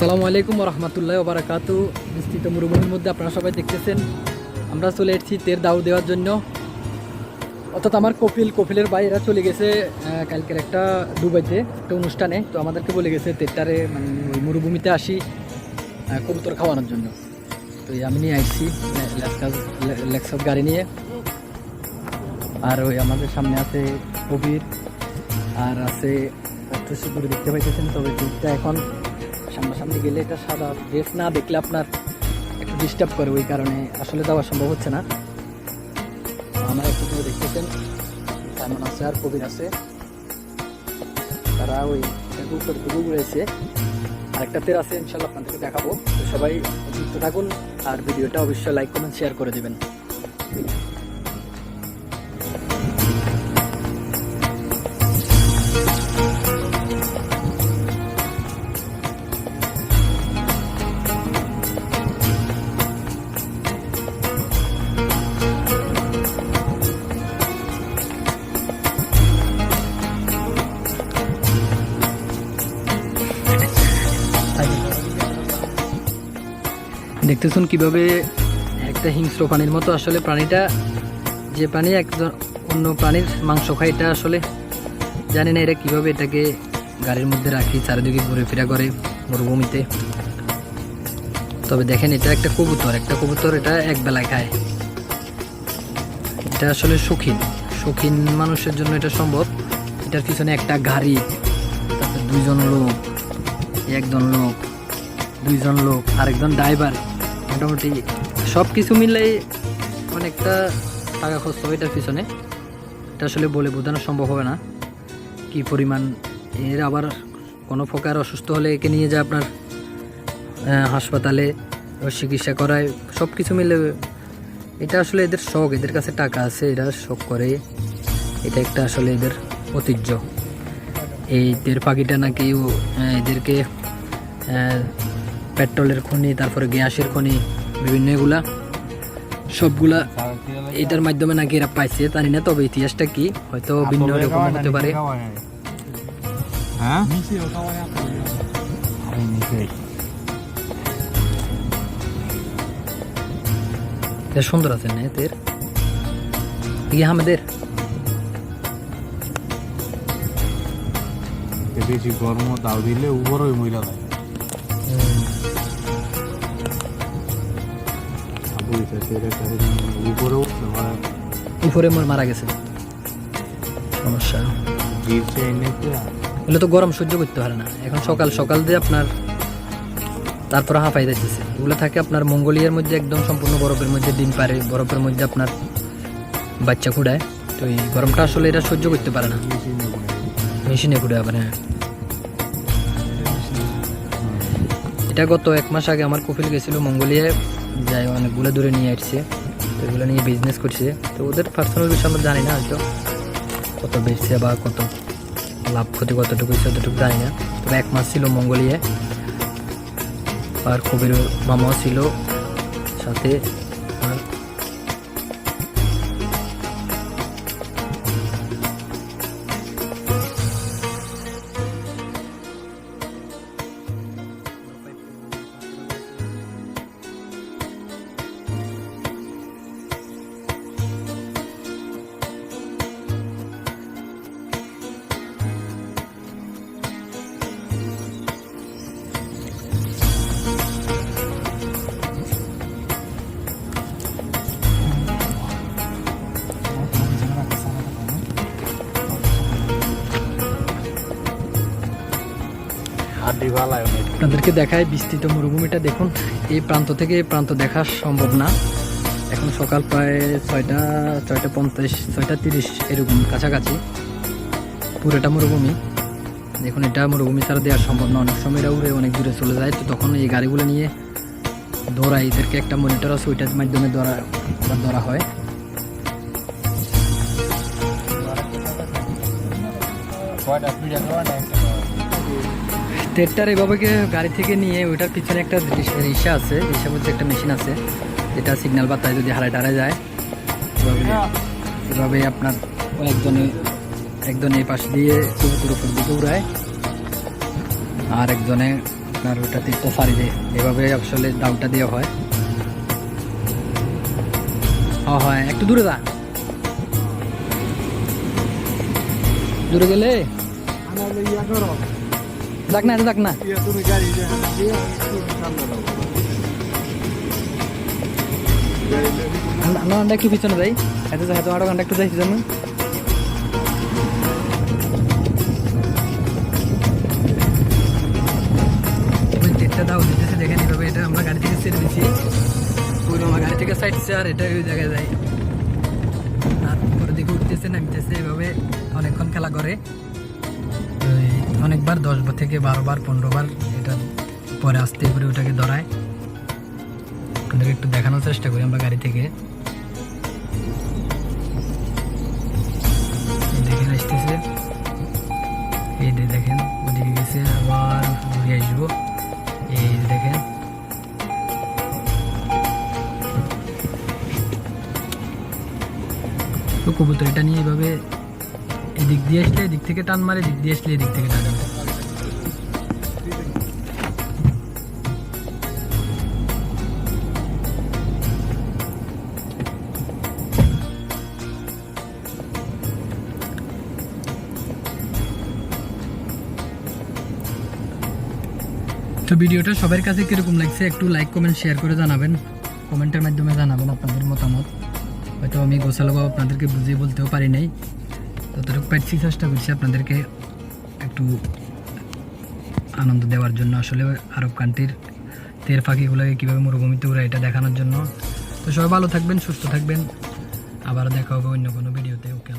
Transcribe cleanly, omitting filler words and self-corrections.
আসসালামু আলাইকুম রহমতুল্লাহ ওবারাকাতু। বিস্তৃত মরুভূমির মধ্যে আপনারা সবাই দেখতেছেন আমরা চলে এসেছি তের দাউ দেওয়ার জন্য। অর্থাৎ আমার কপিলের ভাইয়েরা চলে গেছে কালকের একটা দুবাইতে একটা অনুষ্ঠানে। তো আমাদেরকে বলে গেছে তেরটারে মানে ওই মরুভূমিতে আসি কবুতর খাওয়ানোর জন্য। তো আমি নিয়ে আসছি লেক্সাস গাড়ি নিয়ে। আর ওই আমাদের সামনে আছে কবির আর আছে দূরে দেখতে পাইতেছেন। তবে দুধটা এখন সামনাসামনি গেলে এটা সাদা ড্রেস না দেখলে আপনার একটু ডিস্টার্ব করে, ওই কারণে আসলে যাওয়া সম্ভব হচ্ছে না। আমার একটু দূরে দেখতেছেন সামন আছে আর কবির আছে, তারা ওই উপর দিকে ঘুরেছে। আরেকটা তের আছে, ইনশাল্লাহ আপনাদেরকে দেখাবো। তো সবাই যুক্ত থাকুন আর ভিডিওটা অবশ্যই লাইক কমেন্ট শেয়ার করে দেবেন। দেখতেছুন কিভাবে একটা হিংস্র প্রাণীর মতো আসলে প্রাণীটা, যে প্রাণী একজন অন্য প্রাণীর মাংস খায়, এটা আসলে জানি না এরা কীভাবে এটাকে গাড়ির মধ্যে রাখি চারিদিকে ঘুরে ফেরা করে মরুভূমিতে। তবে দেখেন এটা একটা কবুতর এটা এক বেলায় খায়। এটা আসলে শৌখিন মানুষের জন্য এটা সম্ভব। এটার পিছনে একটা গাড়ি, তারপরে দুইজন লোক আরেকজন ড্রাইভার, মোটামুটি সব কিছু মিলাই অনেকটা টাকা খরচ হবে এটার পিছনে। এটা আসলে বলে বোঝানো সম্ভব হবে না কি পরিমাণ। এর আবার কোনো প্রকার অসুস্থ হলে একে নিয়ে যায় আপনার হাসপাতালে চিকিৎসা করায়, সব কিছু মিলে এটা আসলে এদের শখ, এদের কাছে টাকা আছে, এরা শখ করে। এটা একটা আসলে এদের ঐতিহ্য। এই তের পাখিটা নাকি এদেরকে পেট্রোলের খনি, তারপরে গ্যাসের খনি, বিভিন্ন এগুলা সবগুলা এটার মাধ্যমে নাকি এরা পাইছে, জানি না। তবে ইতিহাসটা কি হয়তো ভিন্ন রকম হতে পারে। সুন্দর আছে না তের আমাদের বেশি গরম দাও দিলে উপরে মহিলা যায়। উপরে মারা গেছে, সমস্যা। এগুলো তো গরম সহ্য করতে পারে না। এখন সকাল দিয়ে আপনার তারপর হাঁপাই যাচ্ছে। এগুলো থাকে আপনার মঙ্গোলিয়ার মধ্যে, একদম সম্পূর্ণ বরফের মধ্যে ডিম পারে, বরফের মধ্যে আপনার বাচ্চা কুড়ায়। তো এই গরমটা আসলে এরা সহ্য করতে পারে না, মেশিনে কুড়ায় আবার। হ্যাঁ, এটা গত 1 মাস আগে আমার কপিল গেছিল মঙ্গোলিয়ায়, যাই অনেকগুলো দূরে নিয়ে আসছে। তো এগুলো নিয়ে বিজনেস করছে। তো ওদের পার্সোনাল বিষয় আমরা জানি না, হয়তো কত বেচছে বা কত লাভ ক্ষতি কতটুকু ততটুকু জানি না। তবে 1 মাস ছিল মঙ্গোলিয়ায়। আর কবির মামাও ছিল সাথে। আর আপনাদেরকে দেখায় বিস্তৃত মরুভূমিটা। দেখুন এই প্রান্ত থেকে এই প্রান্ত দেখা সম্ভব না। এখন সকাল প্রায় 6:50 6:30 এরকম কাছাকাছি। পুরোটা মরুভূমি। দেখুন এটা মরুভূমি ছাড়া দেওয়া সম্ভব না। অনেক সময় এরা উড়ে অনেক দূরে চলে যায়। তো তখন এই গাড়িগুলো নিয়ে দৌড়ায়। এদেরকে একটা মনিটর আছে, ওইটার মাধ্যমে ধরা হয়। তেরটার এভাবে গাড়ি থেকে নিয়ে ওইটার পিছনে একটা রিক্সা আছে, রিক্সার মধ্যে একটা মেশিন আছে যেটা সিগন্যাল বাতায় যদি হারায় যায় এভাবে আপনার একজন এই পাশ দিয়ে কবুতর উপর দিকে উড়ায়, আর একজনে আপনার ওটা তীরটা সারি দেয়, এভাবে আসলে দাউটা দেওয়া হয়। হয় একটু দূরে যা, দূরে গেলে যাক না, এটা যাক না। আমরা একটু পিছনে যাই, হাতে আরো ঘন্টা একটু যাই পিছনে। যেটা দাও দিতেছে দেখেন এইভাবে, এটা আমরা গাড়ি থেকে ছেড়ে দিচ্ছি, পুরো আমার গাড়ি থেকে সাইডছে আর এটা ওই জায়গায় যায়। আর উপরের দিকে উঠতেছে নামতেছে, এভাবে অনেকক্ষণ খেলা করে, অনেকবার 10 বার থেকে 12 বার 15 বার এটা পরে আস্তে করে ওটাকে ধরায়। আপনাদেরকে একটু দেখানোর চেষ্টা করি আমরা গাড়ি থেকে। দেখেন আসতেছে, এই দেখেন ওদিকে গেছে, আবার ঘুরে আসবো, এই দেখেন। তো কবুতর এটা নিয়ে এইভাবে এদিক দিয়ে আসলে এদিক থেকে টান মারে, এদিক দিয়ে আসলে এদিক থেকে টান মারে। তো ভিডিওটা সবার কাছে কিরকম লাগছে একটু লাইক কমেন্ট শেয়ার করে জানাবেন, কমেন্টের মাধ্যমে জানাবেন আপনাদের মতামত। হয়তো আমি গোছালোভাবে আপনাদেরকে বুঝিয়ে বলতেও পারি নাই, ততটুকু পারছি, চেষ্টা করছি আপনাদেরকে একটু আনন্দ দেওয়ার জন্য। আসলে আরব কান্ট্রির তের পাখিগুলোকে কীভাবে মরুভূমিতে উড়ে এটা দেখানোর জন্য। তো সবাই ভালো থাকবেন, সুস্থ থাকবেন, আবার দেখা হবে অন্য কোনো ভিডিওতে। ওকে।